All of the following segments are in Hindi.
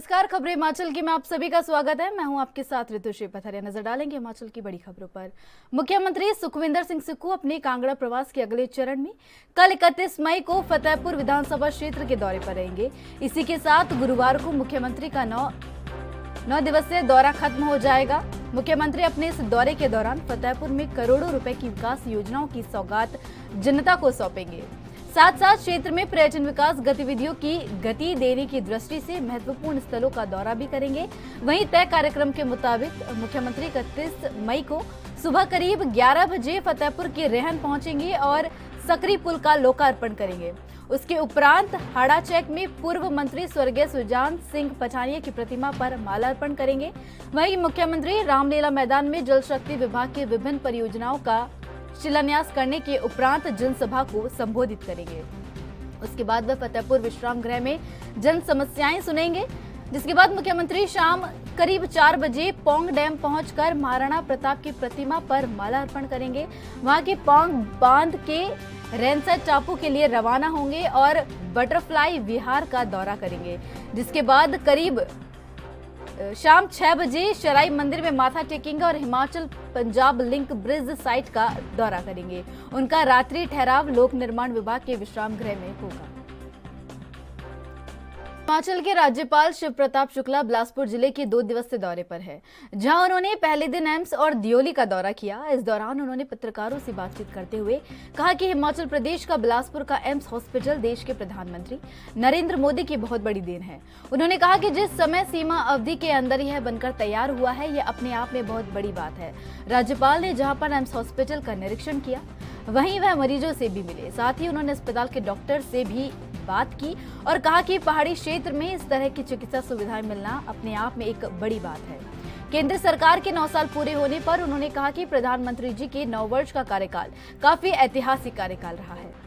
नमस्कार, खबरें हिमाचल की में आप सभी का स्वागत है। मैं हूं आपके साथ ऋतुश्री पथरिया। नजर डालेंगे हिमाचल की बड़ी खबरों पर। मुख्यमंत्री सुखविंदर सिंह सुक्खू अपने कांगड़ा प्रवास के अगले चरण में कल 31 मई को फतेहपुर विधानसभा क्षेत्र के दौरे पर रहेंगे। इसी के साथ गुरुवार को मुख्यमंत्री का 9 दिवसीय दौरा खत्म हो जाएगा। मुख्यमंत्री अपने इस दौरे के दौरान फतेहपुर में करोड़ों रुपए की विकास योजनाओं की सौगात जनता को सौंपेंगे। साथ साथ क्षेत्र में पर्यटन विकास गतिविधियों की गति देने की दृष्टि से महत्वपूर्ण स्थलों का दौरा भी करेंगे। वहीं तय कार्यक्रम के मुताबिक मुख्यमंत्री 31 मई को सुबह करीब 11 बजे फतेहपुर के रेहन पहुंचेंगे और सकरी पुल का लोकार्पण करेंगे। उसके उपरांत हाड़ाचैक में पूर्व मंत्री स्वर्गीय सुजान सिंह पठानिया की प्रतिमा पर माल्यार्पण करेंगे। वहीं मुख्यमंत्री रामलीला मैदान में जल शक्ति विभाग की विभिन्न परियोजनाओं का शिलान्यास करने के उपरांत जनसभा को संबोधित करेंगे। उसके बाद वह फतेहपुर विश्राम गृह में जन समस्याएं सुनेंगे, जिसके बाद मुख्यमंत्री शाम करीब 4 बजे पौंग डैम पहुंचकर महाराणा प्रताप की प्रतिमा पर माल्यार्पण करेंगे। वहां के पौंग बांध के रेनसर टापू के लिए रवाना होंगे और बटरफ्लाई विहार का दौरा करेंगे, जिसके बाद करीब शाम 6 बजे शराई मंदिर में माथा टेकेंगे और Himachal Punjab link bridge site का दौरा करेंगे। उनका रात्रि ठहराव लोक निर्माण विभाग के विश्राम गृह में होगा। हिमाचल के राज्यपाल शिव प्रताप शुक्ला बिलासपुर जिले के 2 दिवसीय दौरे पर है, जहां उन्होंने पहले दिन एम्स और दियोली का दौरा किया। इस दौरान उन्होंने पत्रकारों से बातचीत करते हुए कहा कि हिमाचल प्रदेश का बिलासपुर का एम्स हॉस्पिटल देश के प्रधानमंत्री नरेंद्र मोदी की बहुत बड़ी देन है। उन्होंने कहा कि जिस समय सीमा अवधि के अंदर यह बनकर तैयार हुआ है, यह अपने आप में बहुत बड़ी बात है। राज्यपाल ने जहाँ पर एम्स हॉस्पिटल का निरीक्षण किया, वहीं वह मरीजों से भी मिले। साथ ही उन्होंने अस्पताल के डॉक्टर से भी बात की और कहा कि पहाड़ी क्षेत्र में इस तरह की चिकित्सा सुविधाएं मिलना अपने आप में एक बड़ी बात है। केंद्र सरकार के 9 साल पूरे होने पर उन्होंने कहा कि प्रधानमंत्री जी के 9 वर्ष का कार्यकाल काफी ऐतिहासिक कार्यकाल रहा है।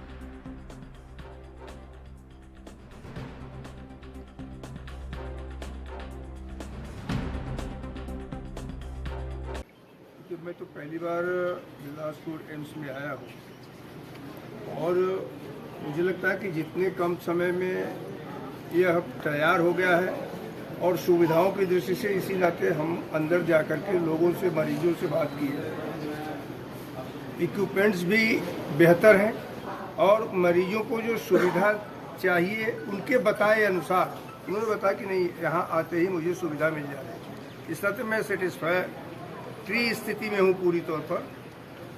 मैं तो पहली बार बिलासपुर एम्स में आया हूँ और मुझे लगता है कि जितने कम समय में यह तैयार हो गया है और सुविधाओं की दृष्टि से, इसी नाते हम अंदर जा कर के लोगों से, मरीजों से बात की है। इक्विपमेंट्स भी बेहतर हैं और मरीजों को जो सुविधा चाहिए उनके बताए अनुसार उन्होंने बताया कि नहीं, यहाँ आते ही मुझे सुविधा मिल जाए। इस नाते मैं सेटिस्फाई स्थिति में हूँ पूरी तौर पर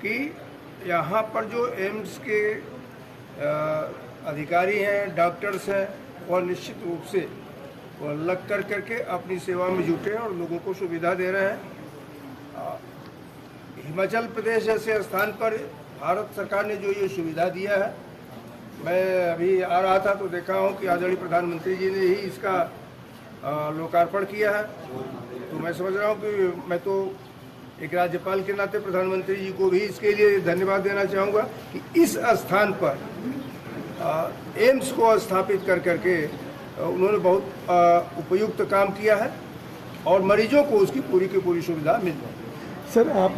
कि यहाँ पर जो एम्स के अधिकारी हैं, डॉक्टर्स हैं, और निश्चित रूप से वो लग कर करके अपनी सेवा में जुटे हैं और लोगों को सुविधा दे रहे हैं। हिमाचल प्रदेश जैसे स्थान पर भारत सरकार ने जो ये सुविधा दिया है, मैं अभी आ रहा था तो देखा हूँ कि आदरणीय प्रधानमंत्री जी ने ही इसका लोकार्पण किया है। तो मैं समझ रहा हूँ कि मैं तो एक राज्यपाल के नाते प्रधानमंत्री जी को भी इसके लिए धन्यवाद देना चाहूँगा कि इस स्थान पर एम्स को स्थापित कर करके उन्होंने बहुत उपयुक्त काम किया है और मरीजों को उसकी पूरी की पूरी सुविधा मिल जाए। सर, आप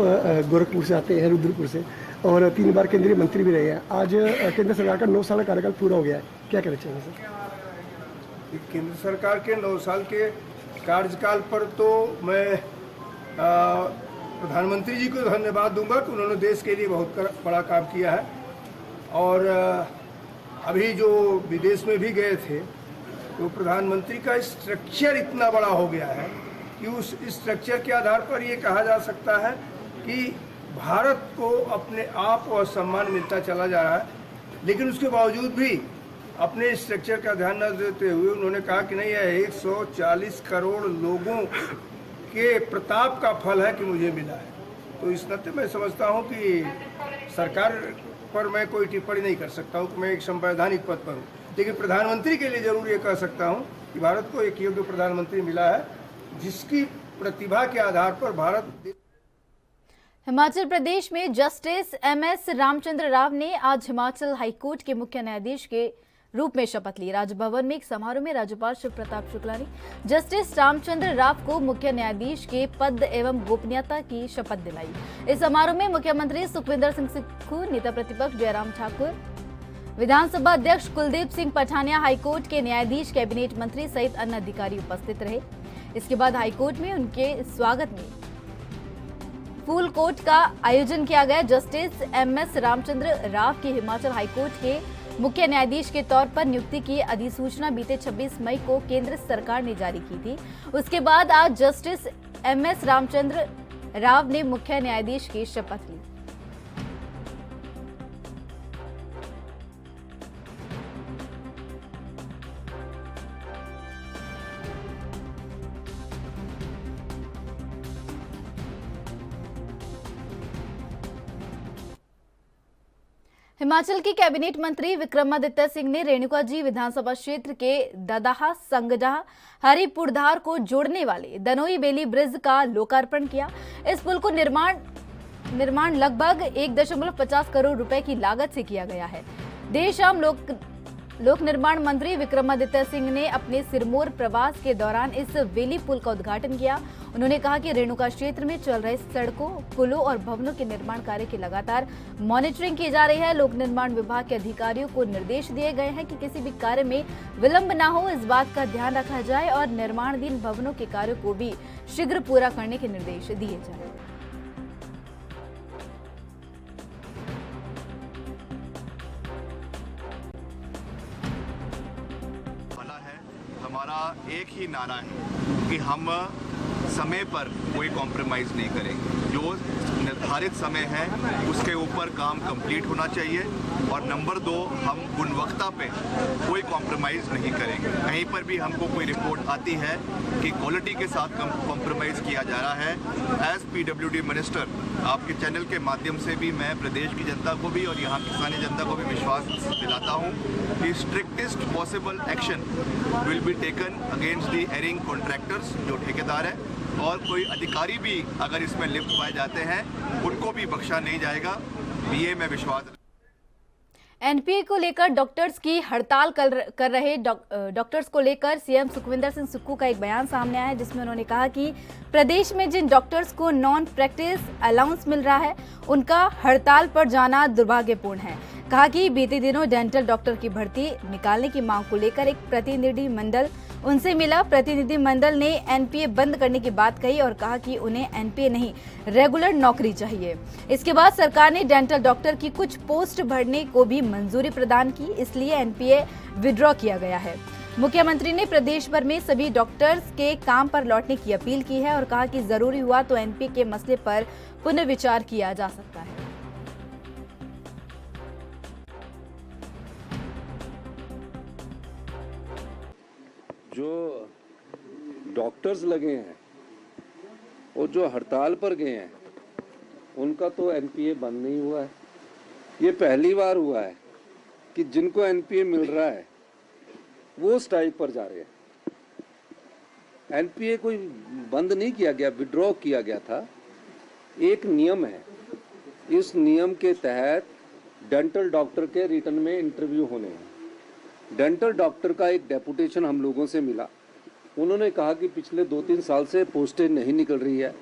गोरखपुर से आते हैं, रुद्रपुर से, और 3 बार केंद्रीय मंत्री भी रहे हैं। आज केंद्र सरकार का 9 साल का कार्यकाल पूरा हो गया है, क्या कहना चाहिए सर? केंद्र सरकार के 9 साल के कार्यकाल पर तो मैं प्रधानमंत्री जी को धन्यवाद दूंगा कि उन्होंने देश के लिए बहुत बड़ा काम किया है। और अभी जो विदेश में भी गए थे तो प्रधानमंत्री का स्ट्रक्चर इतना बड़ा हो गया है कि उस स्ट्रक्चर के आधार पर ये कहा जा सकता है कि भारत को अपने आप और सम्मान मिलता चला जा रहा है। लेकिन उसके बावजूद भी अपने स्ट्रक्चर का ध्यान न देते हुए उन्होंने कहा कि नहीं, यह 140 करोड़ लोगों के प्रताप का फल है कि मुझे मिला है। तो इस नाते मैं समझता हूँ कि सरकार पर मैं कोई टिप्पणी नहीं कर सकता हूँ कि मैं एक संवैधानिक पद पर हूँ, लेकिन प्रधानमंत्री के लिए जरूर ये कह सकता हूँ कि भारत को एक योग्य प्रधानमंत्री मिला है जिसकी प्रतिभा के आधार पर भारत। हिमाचल प्रदेश में जस्टिस MS रामचंद्र राव ने आज हिमाचल हाईकोर्ट के मुख्य न्यायाधीश के रूप में शपथ ली। राजभवन में एक समारोह में राज्यपाल शिव प्रताप शुक्ला ने जस्टिस रामचंद्र राव को मुख्य न्यायाधीश के पद एवं गोपनीयता की शपथ दिलाई। इस समारोह में मुख्यमंत्री सुखविंदर सिंह सुक्खू, नेता प्रतिपक्ष जयराम ठाकुर, विधानसभा अध्यक्ष कुलदीप सिंह पठानिया, हाईकोर्ट के न्यायाधीश, कैबिनेट मंत्री सहित अन्य अधिकारी उपस्थित रहे। इसके बाद हाईकोर्ट में उनके स्वागत में फूल कोर्ट का आयोजन किया गया। जस्टिस MS रामचंद्र राव की हिमाचल हाईकोर्ट के मुख्य न्यायाधीश के तौर पर नियुक्ति की अधिसूचना बीते 26 मई को केंद्र सरकार ने जारी की थी। उसके बाद आज जस्टिस MS रामचंद्र राव ने मुख्य न्यायाधीश की शपथ ली। हिमाचल के कैबिनेट मंत्री विक्रमादित्य सिंह ने रेणुका जी विधानसभा क्षेत्र के ददाहा, संगडाह, हरिपुरधार को जोड़ने वाले दनोई बेली ब्रिज का लोकार्पण किया। इस पुल को निर्माण लगभग 1.50 करोड़ रुपए की लागत से किया गया है। देर शाम लोक निर्माण मंत्री विक्रमादित्य सिंह ने अपने सिरमौर प्रवास के दौरान इस बेली पुल का उद्घाटन किया। उन्होंने कहा कि रेणुका क्षेत्र में चल रहे सड़कों, पुलों और भवनों के निर्माण कार्य की लगातार मॉनिटरिंग की जा रही है। लोक निर्माण विभाग के अधिकारियों को निर्देश दिए गए हैं कि किसी भी कार्य में विलंब न हो, इस बात का ध्यान रखा जाए और निर्माणाधीन भवनों के कार्यों को भी शीघ्र पूरा करने के निर्देश दिए जाए। हमारा एक ही नारा है कि हम समय पर कोई कॉम्प्रोमाइज़ नहीं करेंगे। जो निर्धारित समय है उसके ऊपर काम कंप्लीट होना चाहिए। और नंबर 2, हम गुणवत्ता पे कोई कॉम्प्रोमाइज़ नहीं करेंगे। कहीं पर भी हमको कोई रिपोर्ट आती है कि क्वालिटी के साथ कॉम्प्रोमाइज़ किया जा रहा है, एज PWD मिनिस्टर आपके चैनल के माध्यम से भी मैं प्रदेश की जनता को भी और यहाँ की स्थानीय जनता को भी विश्वास दिलाता हूँ कि strictest possible action will be taken against the erring contractors, जो ठेकेदार है, और कोई अधिकारी भी अगर इसमें लिप्त पाए जाते हैं उनको भी बख्शा नहीं जाएगा। ये मैं विश्वास। एनपीए को लेकर डॉक्टर्स की हड़ताल कर रहे डॉक्टर्स को लेकर सीएम सुखविंदर सिंह सुक्खू का एक बयान सामने आया है, जिसमें उन्होंने कहा कि प्रदेश में जिन डॉक्टर्स को नॉन प्रैक्टिस अलाउंस मिल रहा है उनका हड़ताल पर जाना दुर्भाग्यपूर्ण है। कहा कि बीते दिनों डेंटल डॉक्टर की भर्ती निकालने की मांग को लेकर एक प्रतिनिधि मंडल उनसे मिला। प्रतिनिधि मंडल ने एनपीए बंद करने की बात कही और कहा कि उन्हें एनपीए नहीं, रेगुलर नौकरी चाहिए। इसके बाद सरकार ने डेंटल डॉक्टर की कुछ पोस्ट भरने को भी मंजूरी प्रदान की, इसलिए एनपीए विड्रॉ किया गया है। मुख्यमंत्री ने प्रदेश भर में सभी डॉक्टर्स के काम पर लौटने की अपील की है और कहा कि जरूरी हुआ तो एनपीए के मसले पर पुनर्विचार किया जा सकता है। जो डॉक्टर्स लगे हैं और जो हड़ताल पर गए हैं उनका तो एनपीए बंद नहीं हुआ है। ये पहली बार हुआ है कि जिनको एनपीए मिल रहा है वो स्ट्राइक पर जा रहे हैं। एनपीए कोई बंद नहीं किया गया, विड्रॉ किया गया था। एक नियम है, इस नियम के तहत डेंटल डॉक्टर के रिटर्न में इंटरव्यू होने हैं। डेंटल डॉक्टर का एक डेपुटेशन हम लोगों से मिला, उन्होंने कहा कि पिछले 2-3 साल से पोस्टें नहीं निकल रही है,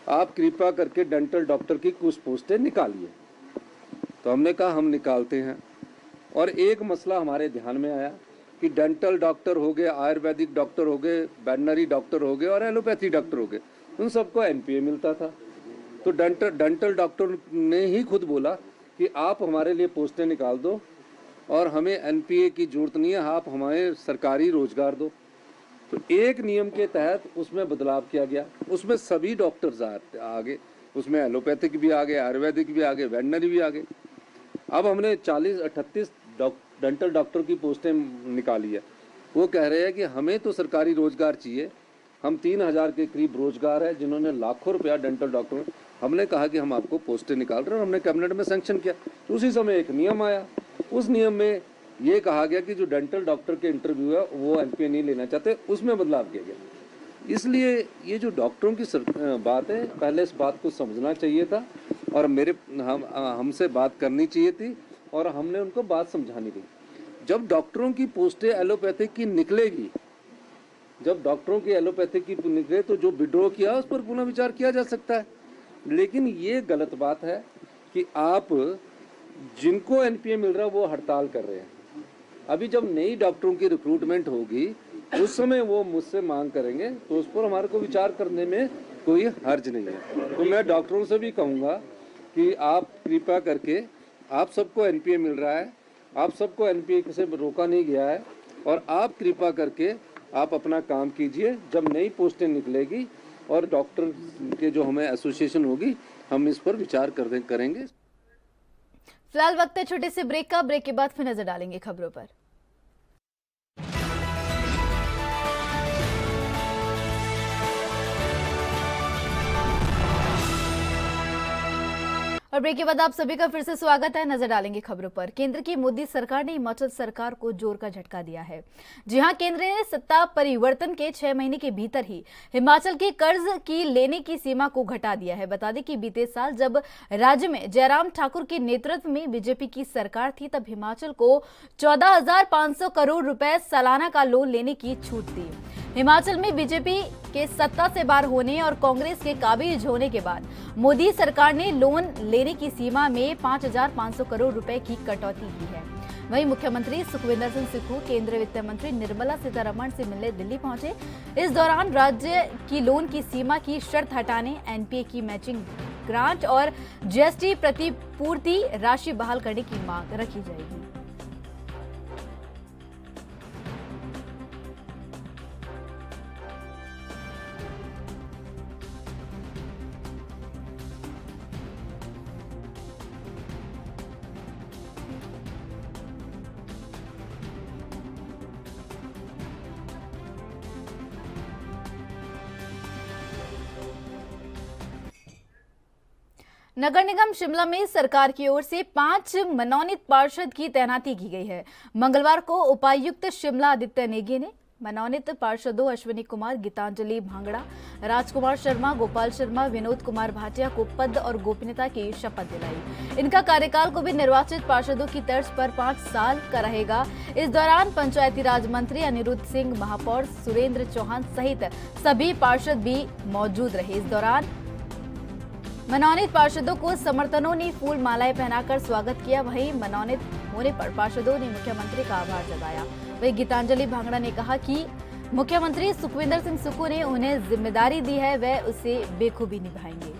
आप कृपया करके डेंटल डॉक्टर की कुछ पोस्टें निकालिए। तो हमने कहा हम निकालते हैं। और एक मसला हमारे ध्यान में आया कि डेंटल डॉक्टर हो गए, आयुर्वेदिक डॉक्टर हो गए, वेटनरी डॉक्टर हो गए और एलोपैथी डॉक्टर हो गए, उन सबको एनपीए मिलता था। तो डेंटल डॉक्टर ने ही खुद बोला कि आप हमारे लिए पोस्टें निकाल दो और हमें एनपीए की जरूरत नहीं है, आप हमें सरकारी रोजगार दो। तो एक नियम के तहत उसमें बदलाव किया गया, उसमें सभी डॉक्टर्स आ गए, उसमें एलोपैथिक भी आ गए, आयुर्वेदिक भी आ गए, वेटनरी भी आ गए। अब हमने 38 डेंटल डॉक्टर की पोस्टें निकाली है। वो कह रहे हैं कि हमें तो सरकारी रोजगार चाहिए, हम 3000 के करीब रोजगार है जिन्होंने लाखों रुपया डेंटल डॉक्टर। हमने कहा कि हम आपको पोस्टें निकाल रहे हैं और हमने कैबिनेट में सैंक्शन किया। तो उसी समय एक नियम आया, उस नियम में ये कहा गया कि जो डेंटल डॉक्टर के इंटरव्यू है वो एनपीए नहीं लेना चाहते, उसमें बदलाव किया गया। इसलिए ये जो डॉक्टरों की बात है, पहले इस बात को समझना चाहिए था और हमसे बात करनी चाहिए थी और हमने उनको बात समझानी थी। जब डॉक्टरों की पोस्टें एलोपैथिक की निकलेगी, जब डॉक्टरों की एलोपैथिक की निकले तो जो विड्रॉ किया उस पर पुनः विचार किया जा सकता है। लेकिन ये गलत बात है कि आप जिनको एनपीए मिल रहा है वो हड़ताल कर रहे हैं। अभी जब नई डॉक्टरों की रिक्रूटमेंट होगी उस समय वो मुझसे मांग करेंगे, तो उस पर हमारे को विचार करने में कोई हर्ज नहीं है। तो मैं डॉक्टरों से भी कहूँगा कि आप कृपया करके, आप सबको एनपीए मिल रहा है, आप सबको एनपीए से रोका नहीं गया है, और आप कृपा करके आप अपना काम कीजिए। जब नई पोस्टें निकलेगी और डॉक्टर के जो हमें एसोसिएशन होगी, हम इस पर विचार करेंगे। फिलहाल वक्त है छोटे से ब्रेक का। ब्रेक के बाद फिर नजर डालेंगे खबरों पर। और ब्रेक के बाद आप सभी का फिर से स्वागत है। नजर डालेंगे खबरों पर। केंद्र की मोदी सरकार ने हिमाचल सरकार को जोर का झटका दिया है। जी हां, केंद्र ने सत्ता परिवर्तन के 6 महीने के भीतर ही हिमाचल के कर्ज की लेने की सीमा को घटा दिया है। बता दें कि बीते साल जब राज्य में जयराम ठाकुर के नेतृत्व में बीजेपी की सरकार थी, तब हिमाचल को 14,500 करोड़ रुपए सालाना का लोन लेने की छूट थी। हिमाचल में बीजेपी के सत्ता से बाहर होने और कांग्रेस के काबिज होने के बाद मोदी सरकार ने लोन लेने की सीमा में 5,500 करोड़ रुपए की कटौती की है। वहीं मुख्यमंत्री सुखविंदर सिंह सुक्खू केंद्रीय वित्त मंत्री निर्मला सीतारमण से मिलने दिल्ली पहुंचे। इस दौरान राज्य की लोन की सीमा की शर्त हटाने, एनपीए की मैचिंग ग्रांट और जीएसटी प्रतिपूर्ति राशि बहाल करने की मांग रखी जाएगी। नगर निगम शिमला में सरकार की ओर से 5 मनोनीत पार्षद की तैनाती की गई है। मंगलवार को उपायुक्त शिमला आदित्य नेगी ने मनोनीत पार्षदों अश्विनी कुमार, गीतांजलि भांगड़ा, राजकुमार शर्मा, गोपाल शर्मा, विनोद कुमार भाटिया को पद और गोपनीयता की शपथ दिलाई। इनका कार्यकाल को भी निर्वाचित पार्षदों की तर्ज पर 5 साल का रहेगा। इस दौरान पंचायती राज मंत्री अनिरुद्ध सिंह, महापौर सुरेंद्र चौहान सहित सभी पार्षद भी मौजूद रहे। इस दौरान मनोनीत पार्षदों को समर्थकों ने फूल मालाएं पहनाकर स्वागत किया। वहीं मनोनीत होने पर पार्षदों ने मुख्यमंत्री का आभार जताया। वहीं गीतांजलि भांगड़ा ने कहा कि मुख्यमंत्री सुखविंदर सिंह सुक्खू ने उन्हें जिम्मेदारी दी है, वह उसे बेखूबी निभाएंगे।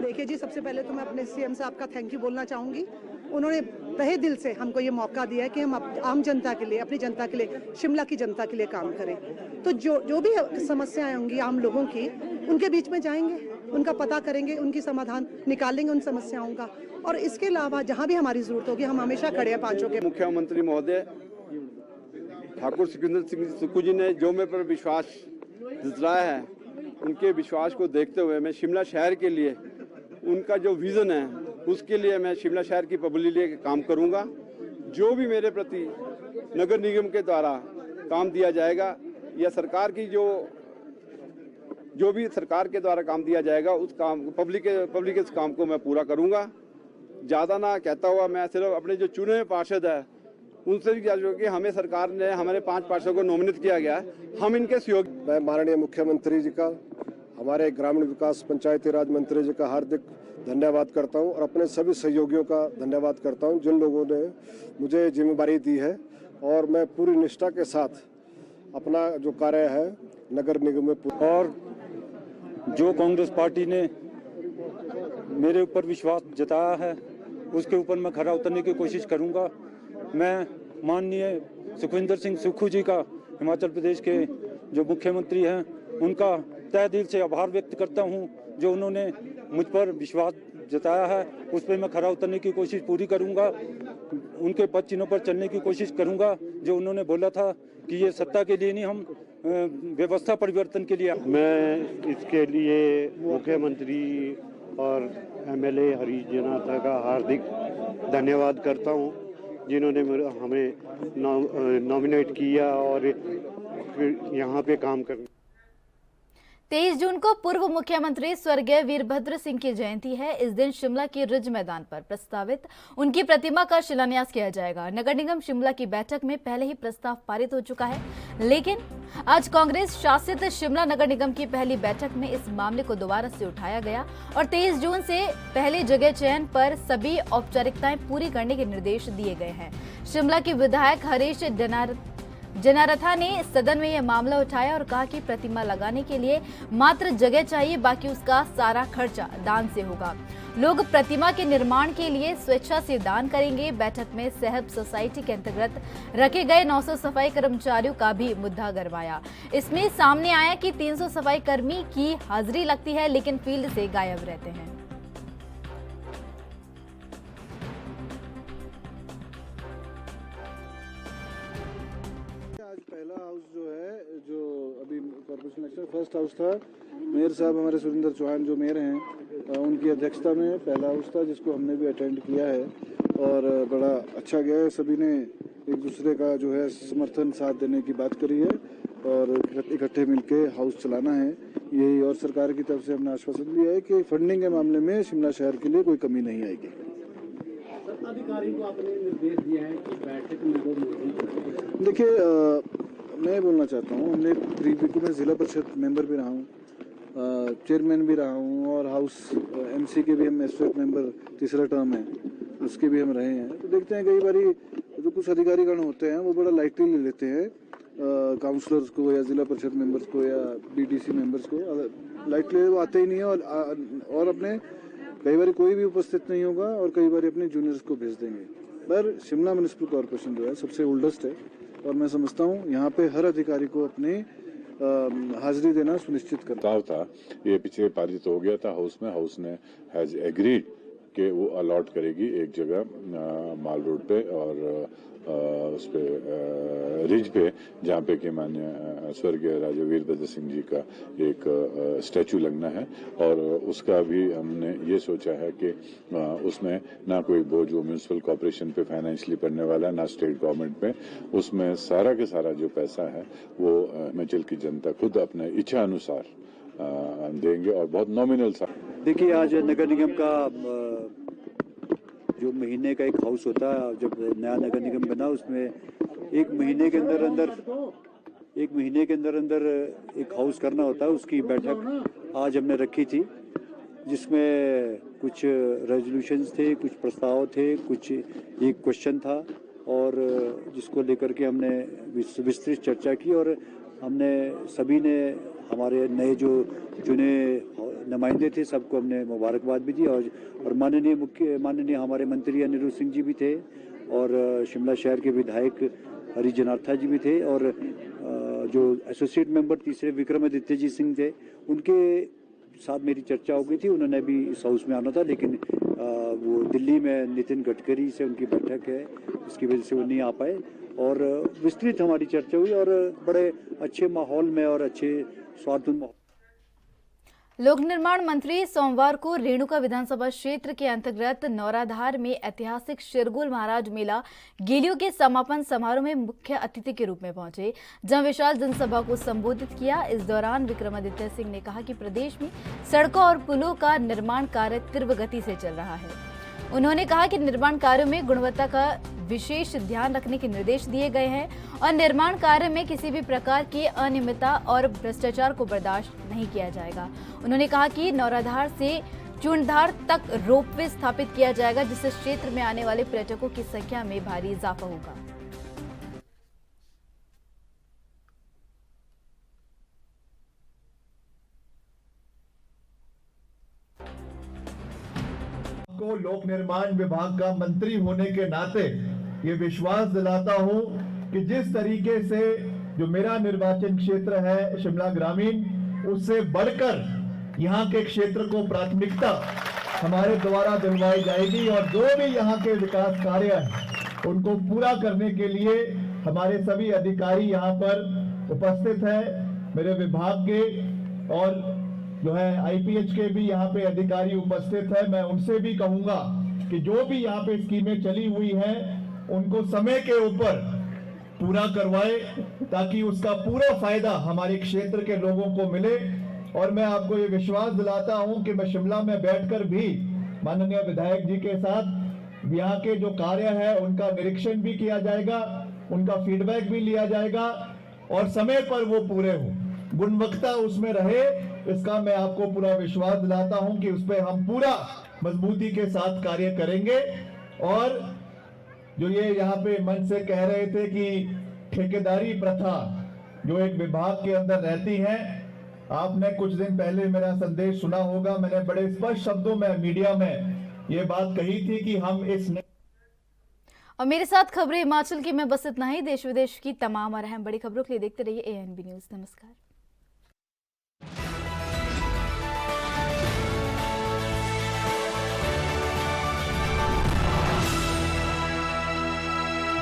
देखिए जी, सबसे पहले तो मैं अपने सीएम साहब का थैंक यू बोलना चाहूँगी। उन्होंने तहे दिल से हमको ये मौका दिया है कि हम आम जनता के लिए, अपनी जनता के लिए, शिमला की जनता के लिए काम करें। तो जो भी समस्याएं होंगी आम लोगों की, उनके बीच में जाएंगे, उनका पता करेंगे, उनकी समाधान निकालेंगे उन समस्याओं का। और इसके अलावा जहाँ भी हमारी जरूरत होगी हम हमेशा खड़े हैं पांचों के। मुख्यमंत्री महोदय ठाकुर सुखविंदर सिंह सुक्खू जी ने जो मेरे पर विश्वास जताया है, उनके विश्वास को देखते हुए मैं शिमला शहर के लिए उनका जो विज़न है उसके लिए मैं शिमला शहर की पब्लिक लिए काम करूंगा। जो भी मेरे प्रति नगर निगम के द्वारा काम दिया जाएगा या सरकार की जो भी सरकार के द्वारा काम दिया जाएगा उस काम पब्लिक के इस काम को मैं पूरा करूंगा। ज़्यादा ना कहता हुआ मैं सिर्फ अपने जो चुने हुए पार्षद है उनसे भी कह जो कि हमें सरकार ने हमारे 5 पार्षदों को नॉमिनेट किया गया है, हम इनके सहयोग। मैं माननीय मुख्यमंत्री जी का, हमारे ग्रामीण विकास पंचायती राज मंत्री जी का हार्दिक धन्यवाद करता हूं और अपने सभी सहयोगियों का धन्यवाद करता हूं जिन लोगों ने मुझे जिम्मेदारी दी है, और मैं पूरी निष्ठा के साथ अपना जो कार्य है नगर निगम में। और जो कांग्रेस पार्टी ने मेरे ऊपर विश्वास जताया है उसके ऊपर मैं खरा उतरने की कोशिश करूंगा। मैं माननीय सुखविंदर सिंह सुक्खू जी का, हिमाचल प्रदेश के जो मुख्यमंत्री हैं, उनका तहे दिल से आभार व्यक्त करता हूं। जो उन्होंने मुझ पर विश्वास जताया है उस पर मैं खरा उतरने की कोशिश पूरी करूंगा। उनके पद चिन्हों पर चलने की कोशिश करूंगा। जो उन्होंने बोला था कि ये सत्ता के लिए नहीं, हम व्यवस्था परिवर्तन के लिए। मैं इसके लिए मुख्यमंत्री और एमएलए हरीश जनाता का हार्दिक धन्यवाद करता हूं, जिन्होंने हमें नॉमिनेट किया और फिर यहाँ पे काम करना। 23 जून को पूर्व मुख्यमंत्री स्वर्गीय वीरभद्र सिंह की जयंती है। इस दिन शिमला के रिज मैदान पर प्रस्तावित उनकी प्रतिमा का शिलान्यास किया जाएगा। नगर निगम शिमला की बैठक में पहले ही प्रस्ताव पारित हो चुका है, लेकिन आज कांग्रेस शासित शिमला नगर निगम की पहली बैठक में इस मामले को दोबारा से उठाया गया और 23 जून से पहले जगह चयन पर सभी औपचारिकताएं पूरी करने के निर्देश दिए गए हैं। शिमला के विधायक हरीश जनारथा ने सदन में यह मामला उठाया और कहा कि प्रतिमा लगाने के लिए मात्र जगह चाहिए, बाकी उसका सारा खर्चा दान से होगा। लोग प्रतिमा के निर्माण के लिए स्वेच्छा से दान करेंगे। बैठक में सहब सोसाइटी के अंतर्गत रखे गए 900 सफाई कर्मचारियों का भी मुद्दा गरमाया। इसमें सामने आया कि 300 सफाई कर्मी की हाजिरी लगती है, लेकिन फील्ड से गायब रहते हैं। पहला हाउस जो है, जो अभी कॉर्पोरेशन इलेक्शन फर्स्ट हाउस था, मेयर साहब हमारे सुरेंद्र चौहान जो मेयर हैं उनकी अध्यक्षता में पहला हाउस था, जिसको हमने भी अटेंड किया है और बड़ा अच्छा गया है। सभी ने एक दूसरे का जो है समर्थन साथ देने की बात करी है और इकट्ठे मिलके हाउस चलाना है यही। और सरकार की तरफ से हमने आश्वासन दिया है कि फंडिंग के मामले में शिमला शहर के लिए कोई कमी नहीं आएगी। अधिकारी को आपने निर्देश दिया है कि बैठक में देखिए, मैं बोलना चाहता हूँ, हमने प्रीविको में जिला परिषद मेंबर भी रहा हूँ, चेयरमैन भी रहा हूँ और हाउस एमसी के भी हम एसोसिएट मेंबर तीसरा टर्म है, उसके भी हम रहे हैं। तो देखते हैं कई बारी जो कुछ अधिकारीगण होते हैं वो बड़ा लाइटली ले लेते हैं काउंसलर्स को या जिला परिषद मेंबर्स को या बीडीसी मेंबर्स को, लाइटली वो आते ही नहीं है और अपने कई बार कोई भी उपस्थित नहीं होगा और कई बार अपने जूनियर्स को भेज देंगे। पर शिमला म्युनिसिपल कॉर्पोरेशन जो है सबसे ओल्डेस्ट है और मैं समझता हूँ यहाँ पे हर अधिकारी को अपने हाजिरी देना सुनिश्चित करता था। ये पीछे पारित हो गया था हाउस में, हाउस ने हैज एग्रीड कि वो अलॉट करेगी एक जगह माल रोड पे और उस पे रिज पे, जहाँ पे कि माननीय स्वर्गीय राजा वीरभद्र सिंह जी का एक स्टैचू लगना है और उसका भी हमने ये सोचा है कि उसमें ना कोई बोझ वो म्यूनिसिपल कॉर्पोरेशन पे फाइनेंशियली पड़ने वाला है, ना स्टेट गवर्नमेंट पे। उसमें सारा के सारा जो पैसा है वो हिमाचल की जनता खुद अपने इच्छा अनुसार देंगे और बहुत नॉमिनल सा। देखिए, आज नगर निगम का जो महीने का एक हाउस होता है, जब नया नगर निगम बना उसमें एक महीने के अंदर एक हाउस करना होता है। उसकी बैठक आज हमने रखी थी, जिसमें कुछ रेजोल्यूशंस थे, कुछ प्रस्ताव थे, कुछ एक क्वेश्चन था और जिसको लेकर के हमने विस्तृत चर्चा की और हमने सभी ने हमारे नए जो चुने नुमाइंदे थे सबको हमने मुबारकबाद भी दी और माननीय हमारे मंत्री अनिरुद्ध सिंह जी भी थे और शिमला शहर के विधायक हरीश जनारथा जी भी थे और जो एसोसिएट मेंबर तीसरे विक्रमादित्य जी सिंह थे, उनके साथ मेरी चर्चा हो गई थी। उन्होंने भी इस हाउस में आना था, लेकिन वो दिल्ली में नितिन गडकरी से उनकी बैठक है, इसकी वजह से वो नहीं आ पाए और विस्तृत हमारी चर्चा हुई और बड़े अच्छे माहौल में और अच्छे स्वार्थपूर्ण माहौल। लोक निर्माण मंत्री सोमवार को रेणुका विधानसभा क्षेत्र के अंतर्गत नौराधार में ऐतिहासिक शिरगुल महाराज मेला गेलियों के समापन समारोह में मुख्य अतिथि के रूप में पहुंचे, जहां विशाल जनसभा को संबोधित किया। इस दौरान विक्रमादित्य सिंह ने कहा कि प्रदेश में सड़कों और पुलों का निर्माण कार्य तीव्र गति से चल रहा है। उन्होंने कहा कि निर्माण कार्यों में गुणवत्ता का विशेष ध्यान रखने के निर्देश दिए गए हैं और निर्माण कार्य में किसी भी प्रकार की अनियमितता और भ्रष्टाचार को बर्दाश्त नहीं किया जाएगा। उन्होंने कहा कि नौराधार से चूड़धार तक रोपवे स्थापित किया जाएगा, जिससे क्षेत्र में आने वाले पर्यटकों की संख्या में भारी इजाफा होगा। को लोक निर्माण विभाग का मंत्री होने के नाते ये विश्वास दिलाता हूं कि जिस तरीके से जो मेरा निर्वाचन क्षेत्र है शिमला ग्रामीण, उससे बढ़कर यहाँ के क्षेत्र को प्राथमिकता हमारे द्वारा दिलवाई जाएगी और जो भी यहाँ के विकास कार्य हैं उनको पूरा करने के लिए हमारे सभी अधिकारी यहाँ पर उपस्थित हैं। मेरे विभाग के और जो है आईपीएच के भी यहाँ पे अधिकारी उपस्थित है। मैं उनसे भी कहूंगा कि जो भी यहाँ पे स्कीमें चली हुई हैं उनको समय के ऊपर पूरा करवाए ताकि उसका पूरा फायदा हमारे क्षेत्र के लोगों को मिले और मैं आपको ये विश्वास दिलाता हूं कि मैं शिमला में बैठकर भी माननीय विधायक जी के साथ यहाँ के जो कार्य है उनका निरीक्षण भी किया जाएगा, उनका फीडबैक भी लिया जाएगा और समय पर वो पूरे हो, गुणवत्ता उसमें रहे, इसका मैं आपको पूरा विश्वास दिलाता हूं कि उस पर हम पूरा मजबूती के साथ कार्य करेंगे। और जो ये यहाँ पे मंच से कह रहे थे कि ठेकेदारी प्रथा जो एक विभाग के अंदर रहती है, आपने कुछ दिन पहले मेरा संदेश सुना होगा, मैंने बड़े स्पष्ट शब्दों में मीडिया में ये बात कही थी कि हम इस और मेरे साथ खबरें हिमाचल की में बस इतना ही। देश विदेश की तमाम और अहम बड़ी खबरों के लिए देखते रहिए ANB न्यूज़। नमस्कार।